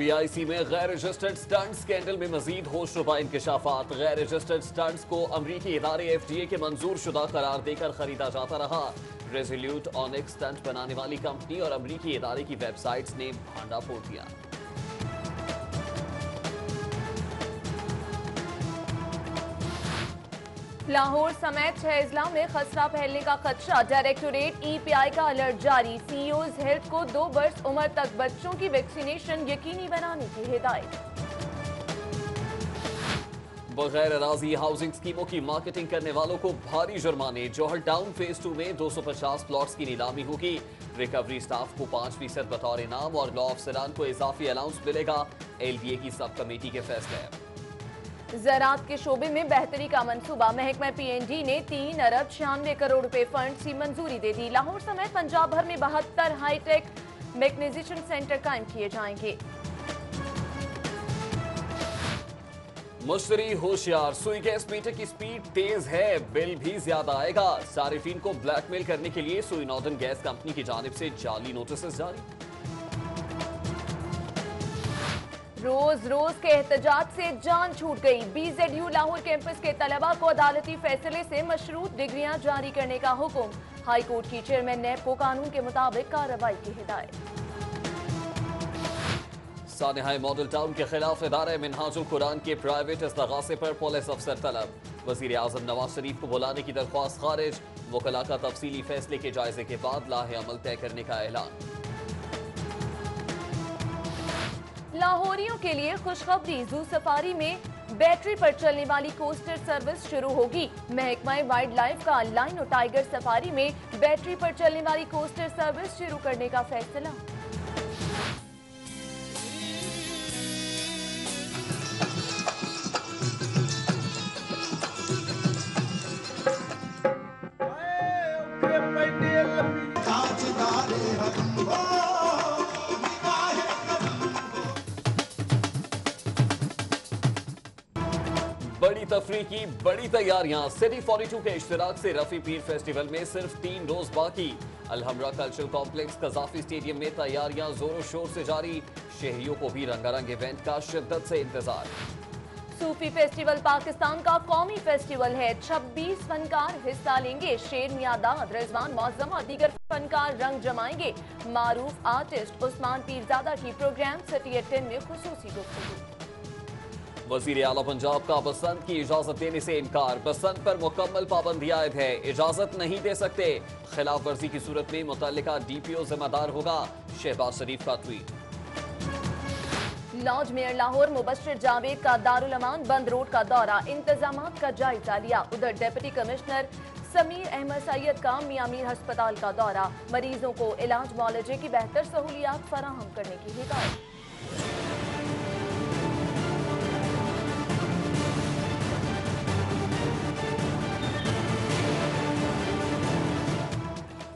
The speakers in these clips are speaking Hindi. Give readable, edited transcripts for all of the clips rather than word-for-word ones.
PIC में गैर रजिस्टर्ड स्टंट स्कैंडल में मजीद होशरुबा इंकशाफात। गैर रजिस्टर्ड स्टंट्स को अमरीकी इदारे FDA के मंजूर शुदा करार देकर खरीदा जाता रहा। रेजोल्यूट ऑनिक्स स्टंट बनाने वाली कंपनी और अमरीकी इदारे की वेबसाइट्स ने भांडा फोड़ दिया। लाहौर समेत 6 अजला में खसरा फैलने का खदशा। डायरेक्टोरेट EPI का अलर्ट जारी। CEOs हेल्थ को 2 बरस उम्र तक बच्चों की वैक्सीनेशन यकीनी बनाने की हिदायत। बगैर अराजी हाउसिंग स्कीमों की मार्केटिंग करने वालों को भारी जुर्माने। जौहर टाउन फेज 2 में 250 प्लॉट्स की नीलामी होगी। रिकवरी स्टाफ को 5% बतौर इनाम और लॉ अफसरान को इजाफी अलाउंस मिलेगा। LBA की सब कमेटी के फैसले। ज़राअत के शोबे में बेहतरी का मंसूबा। महकमा PND ने 3 अरब 96 करोड़ रुपए फंड की मंजूरी दे दी। लाहौर समेत पंजाब भर में 72 हाईटेक मैग्नीशियन सेंटर कायम किए जाएंगे। मुश्तरी होशियार, सुई गैस मीटर की स्पीड तेज है, बिल भी ज्यादा आएगा। सारिफीन को ब्लैकमेल करने के लिए सुई नॉर्दर्न गैस कंपनी की जानिब से जाली नोटिस जारी। रोज रोज के एहतजाज से जान छूट गई। BZU लाहौर कैंपस के तलबा को अदालती फैसले से मशरूत डिग्रियां जारी करने का हुक्म। हाई कोर्ट की चेयरमैन नैब को कानून के मुताबिक कार्रवाई की हिदायत। सानेहाय मॉडल टाउन के खिलाफ इदारे मिनहाजुल कुरान के प्राइवेट इस्तगासे पर पुलिस अफसर तलब। वजीर आजम नवाज शरीफ को बुलाने की दरख्वास्त खारिज। वकला का तफसीली फैसले के जायजे के बाद लाहे अमल तय करने का ऐलान। लाहौरियों के लिए खुशखबरी। जू सफारी में बैटरी पर चलने वाली कोस्टर सर्विस शुरू होगी। महकमा वाइल्ड लाइफ का लाइन और टाइगर सफारी में बैटरी पर चलने वाली कोस्टर सर्विस शुरू करने का फैसला। बड़ी तफरीह की बड़ी तैयारियां। सिटी 42 के इश्तिराक से रफी पीर फेस्टिवल में सिर्फ 3 रोज बाकी। Alhamra cultural complex Gaddafi stadium में तैयारियां जोरों शोर से जारी। शहरियों को भी रंगारंग इवेंट का शिद्दत से इंतजार। सूफी फेस्टिवल पाकिस्तान का कौमी फेस्टिवल है। 26 फनकार हिस्सा लेंगे। शेर मियादाद, रिजवान मौजम और दीगर फनकार रंग जमाएंगे। मारूफ आर्टिस्ट उस्मान पीरजादा की प्रोग्राम सिटी 10 में खुसूसी गुफ्तगू। वजीर आला पंजाब का बसंत की इजाजत देने से इनकार। बसंत पर मुकम्मल पाबंदी आयद है, इजाजत नहीं दे सकते। खिलाफ वर्जी की सूरत में मुतल्लिका DPO जिम्मेदार होगा। शहबाज शरीफ का ट्वीट। लॉज मेयर लाहौर मुबश्शिर जावेद का दारुल अमान बंद रोड का दौरा। इंतजामात का जायजा लिया। उधर डिप्टी कमिश्नर समीर अहमद सैयद का मियां मीर अस्पताल का दौरा। मरीजों को इलाज मुआलजे की बेहतर सहूलियात फराहम करने की हिदायत।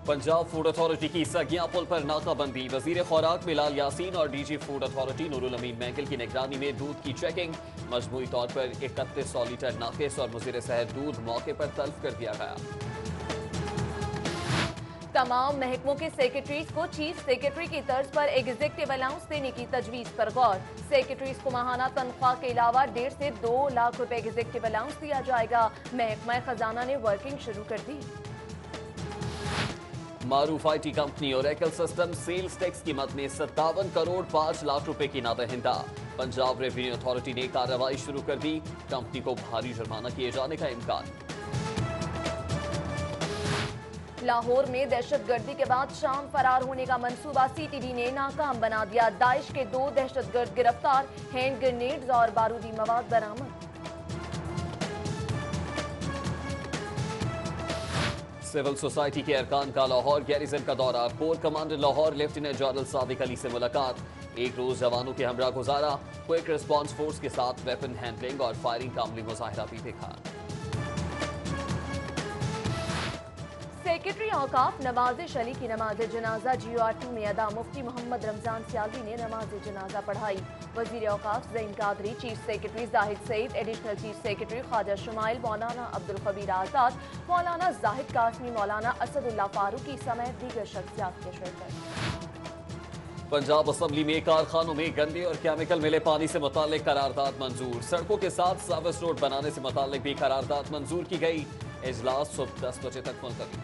पंजाब फूड अथॉरिटी की सगिया पुल पर नाकाबंदी। वजीर खुराक बिलाल यासीन और DG फूड अथॉरिटी नूरुल अमीन मैंगल की निगरानी में दूध की चेकिंग। मजमूई तौर पर 3100 लीटर नाकिस और मुज़िर सेहत दूध मौके पर तल्फ कर दिया गया। तमाम महकमों के सेक्रेटरीज को चीफ सेक्रेटरी की तर्ज पर एग्जीक्यूटिव अलाउंस देने की तजवीज पर गौर। सेक्रेटरीज को माहाना तनख्वाह के अलावा 1.5 से 2 लाख रुपए एग्जीक्यूटिव अलाउंस दिया जाएगा। महकमा खजाना ने वर्किंग शुरू कर दी। मारूफ IT company Oracle system sales tax कीमत में 57 करोड़ 5 लाख रुपए की नादहिंदा। पंजाब रेवेन्यू अथॉरिटी ने कार्रवाई शुरू कर दी। कंपनी को भारी जुर्माना किए जाने का इम्कान। लाहौर में दहशतगर्दी के बाद शाम फरार होने का मंसूबा CTD ने नाकाम बना दिया। दाइश के 2 दहशतगर्द गिरफ्तार। हैंड ग्रेनेड्स और बारूदी मवाद बरामद। सिविल सोसाइटी के अरकान का लाहौर गैरिजन का दौरा। Core commander Lahore lieutenant general Sadiq Ali से मुलाकात। एक रोज जवानों के हमरा गुजारा। क्विक रिस्पांस फोर्स के साथ वेपन हैंडलिंग और फायरिंग का अमली मुजाहिरा भी देखा। सेक्रेटरी औकाफ नवाजिश अली की नमाज जनाजा GOR2 में अदा। मुफ्ती मोहम्मद रमजान सियालवी ने नमाज जनाजा पढ़ाई। वजीर औकाफ Zain Qadri, chief secretary Zahid Saeed, additional chief secretary Khawaja Shumail, मौलाना अब्दुल खबीर आजाद, मौलाना जाहिद कासमी, मौलाना असदुल्ला फारूकी समेत दीगर शख्सियात की शिरकत। पंजाब असेंबली में कारखानों में गंदे और केमिकल मिले पानी से मुताल्लिक करारदाद मंजूर। सड़कों के साथ सर्विस रोड बनाने से मुताल्लिक भी करारदाद मंजूर की गई। इजलास सुबह 10 बजे तक मुलतवी।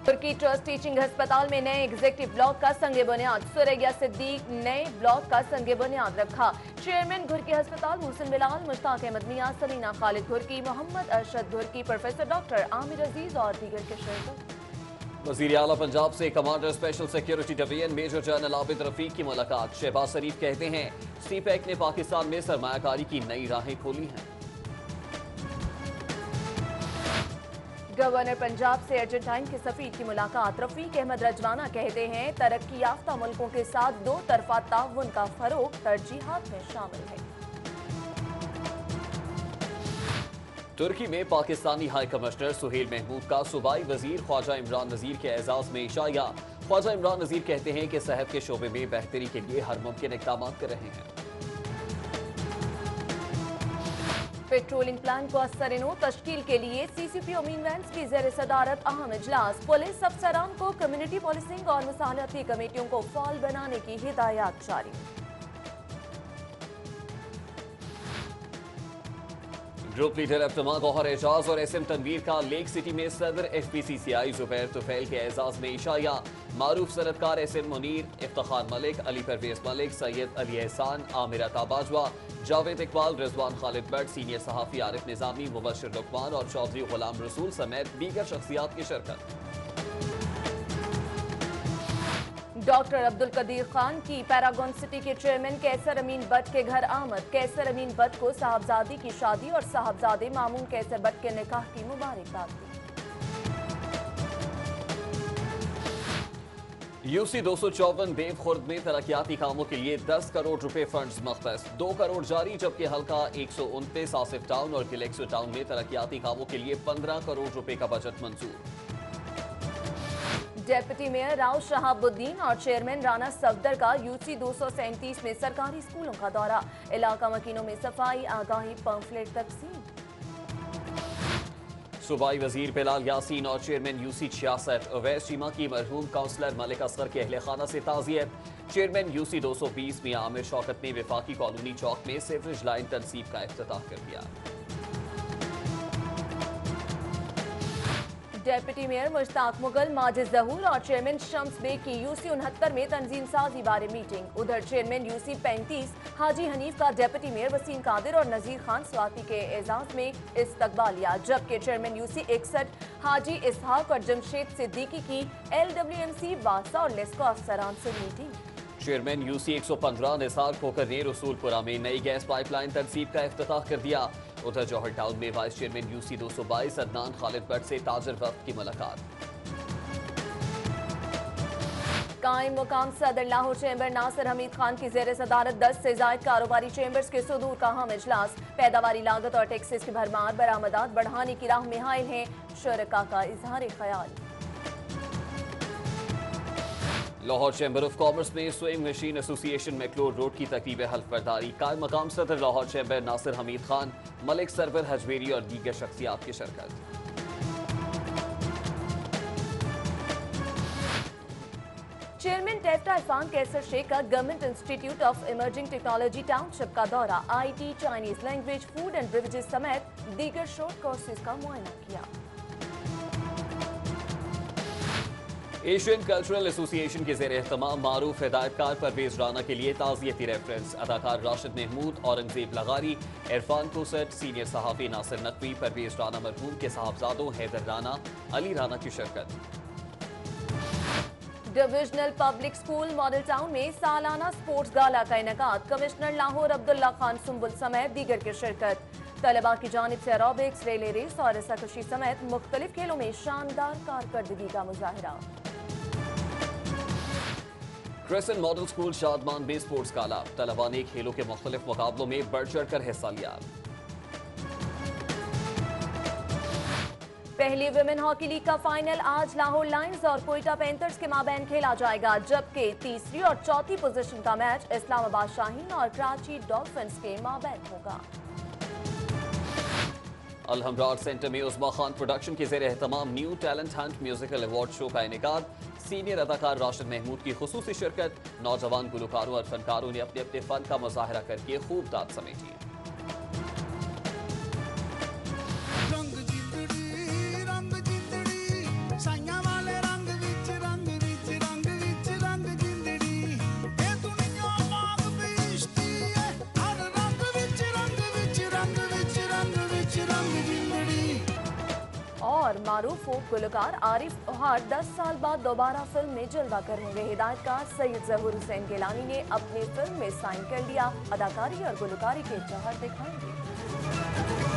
तुर्की ट्रस्ट टीचिंग अस्पताल में नए एग्जीक्यूटिव ब्लॉक का संगे बुनियाद। सुरैया सिद्दीक नए ब्लॉक का संगे बुनियाद रखा। चेयरमैन घुर्की अस्पताल मोहसिन बिलाल, मुश्ताक अहमद मियां, सलीना खालिद घुर्की, मोहम्मद अरशद घुर्की, प्रोफेसर डॉक्टर आमिर अजीज और दीगर के शिरकत। वज़ीर आला पंजाब से commander special security division major general Abid Rafiq की मुलाकात। शहबाज शरीफ कहते हैं सीपैक ने पाकिस्तान में सरमायाकारी की नई राहें खोली हैं। गवर्नर पंजाब से अर्जेंटाइन के सफीर की मुलाकात। रफीक अहमद रजवाना कहते हैं तरक्की याफ्ता मुल्कों के साथ दो तरफा ताउन का फरोग तरजीहात में शामिल है। तुर्की में पाकिस्तानी हाई कमिश्नर सुहेल महमूद का सूबाई वजीर ख्वाजा इमरान नजीर के एजाज में इशाया। ख्वाजा इमरान नजीर कहते हैं कि सेहत के शोबे में बेहतरी के लिए हर मुमकिन इक़दाम कर रहे हैं। पेट्रोलिंग प्लान को असर-ए-नौ तश्कील के लिए CCPO मीन वैंस की ज़ेर सदारत अहम इजलास। पुलिस अफसरान को कम्युनिटी पुलिसिंग और मसालती कमेटियों को फाल बनाने की हिदायत जारी। ग्रुप लीडर अब्दुल्ला गौहर एजाज और SM तनवीर का लेक सिटी में सदर FPCCI जुबैर तुफैल के एजाज में इशाया। मारूफ सनतकार SM मुनीर, इफ्तिखार मलिक, अली परवेज मलिक, सैयद अली एहसान, आमिर अता बाजवा, जावेद इकबाल, रिजवान खालिद भट्ट, सीनियर सहाफ़ी आरिफ निज़ामी, मुबशिर लुकमान और चौधरी गुलाम रसूल समेत दीगर शख्सियात की शिरकत। डॉक्टर अब्दुल कदीर खान की पैरागॉन सिटी के चेयरमैन कैसर अमीन भट्ट के घर आमद। कैसर अमीन भट्ट को साहबजादी की शादी और साहबजादे मामून कैसर भट्ट के निकाह की मुबारकबाद दी। UC 254 देव खुर्द में तरक्याती कामों के लिए 10 करोड़ रुपए फंड्स मख्तस। 2 करोड़ जारी, जबकि हल्का 129 आसिफ टाउन और गिलेक्सो टाउन में तरक्याती कामों के लिए 15 करोड़ रुपए का बजट मंजूर। डेप्यूटी मेयर राव शहाबुद्दीन और चेयरमैन राना सफदर का UC 237 में सरकारी स्कूलों का दौरा। इलाका मकीनों में सफाई आगाही पंफलेट तकसीम। सूबाई वजीर बिलाल यासीन और चेयरमैन UC 66 अवैस चीमा की मरहूम काउंसलर मलिक असगर के अहले खाना से ताज़ियत। चेयरमैन UC 220 मियां आमिर शौकत ने वफाकी कॉलोनी चौक में सीवरेज लाइन तनसीब का इफ्तिताह कर दिया। डेप्यूटी मेयर मुश्ताक मुगल, माजिद जहूर और चेयरमैन शम्स बेग की UC 69 में तंजीम साजी बारे मीटिंग। उधर चेयरमैन UC 35 हाजी हनीफ का डेप्यूटी मेयर वसीम कादिर और नजीर खान स्वाति के एजाज में इस्तकबालिया, जबकि चेयरमैन UC 61 हाजी इसहाक और जमशेद सिद्दीकी की LWMC वासा और लेस्को अफसरान से मीटिंग। चेयरमैन UC 115 निसार खोकर ने रसूलपुरा में नई गैस पाइपलाइन तनसीब का इफ्तिताह कर दिया। उधर जौहर टाउन में vice chairman UC 222 Adnan Khalid Bhatt से ताजर वक्त की मुलाकात। कायम मुकाम सदर लाहौर चैम्बर नासिर हमीद खान की जेर सदारत 10 से जायद कारोबारी चैम्बर्स के सुदूर का अहम इजलास। पैदावारी लागत और टैक्सेस की भरमार बरामदात बढ़ाने की राह में हायल हैं, शुरका का इजहार ख्याल। लाहौर चैम्बर ऑफ कॉमर्स में स्विंग मशीन एसोसिएशन मैक्लोर रोड की तकरीब हल्फ बर्दारी। कायम मकाम सदर लाहौर चैम्बर नासिर हमीद खान, मलिक सरवर हजवेरी और दीगर शख्सियात की शिरकत। चेयरमैन टेफ्टा इरफान कैसर शेख का government institute of emerging technology township का दौरा। IT, Chinese language, food and beverages समेत दीगर शॉर्ट कोर्सेज का मुआयना किया। एशियन कल्चरल एसोसिएशन के ज़ेर एहतमाम मारूफ हिदायतकार परवेज राना के लिए ताज़ियती रेफरेंस। अदाकार राशिद महमूद, औरंगजेब लगारी, इरफान कोसट, सीनियर सहाफ़ी नासिर नकवी, परवेज राना मरहूम के साहबजादों हैदर राना, अली राना की शिरकत। Divisional public school model town में सालाना स्पोर्ट्स गाला का इनेकाद। कमिश्नर लाहौर अब्दुल्ला खान सुंबुल समेत दीगर की शिरकत। तलबा की जानिब से एरोबिक्स, रेले रेस और रस्साकशी समेत मुख्तलिफ खेलों में शानदार कारकर्दगी का मुजाहिरा। क्रेसेंट मॉडल स्कूल शादमान में स्पोर्ट्स गाला। तलबा ने खेलों के मुख्तलिफ मुकाबलों में बढ़ चढ़ कर हिस्सा लिया। पहली विमेन हॉकी लीग का फाइनल आज लाहौर लायंस और कोयटा पैंथर्स के माबैन खेला जाएगा, जबकि तीसरी और चौथी पोजीशन का मैच इस्लामाबाद शाहीन और कराची डॉल्फिन्स के माबैन होगा। अलहमरा आर्ट सेंटर में उस्मा खान प्रोडक्शन के ज़ेर एहतमाम new talent hunt musical award show का इनेकाद। सीनियर अदाकार राशिद महमूद की खुसूसी शिरकत। नौजवान गुलकारों और फनकारों ने अपने अपने फन का मुजाहरा करके खूब दाद समेटी। और मारूफ फोक गुलकार आरिफ ओहार 10 साल बाद दोबारा फिल्म में जलवा कर होंगे। हिदायतकार सैयद जहूर हुसैन गिलानी ने अपनी फिल्म में साइन कर लिया। अदाकारी और गुलकारी के जौहर दिखाएंगे।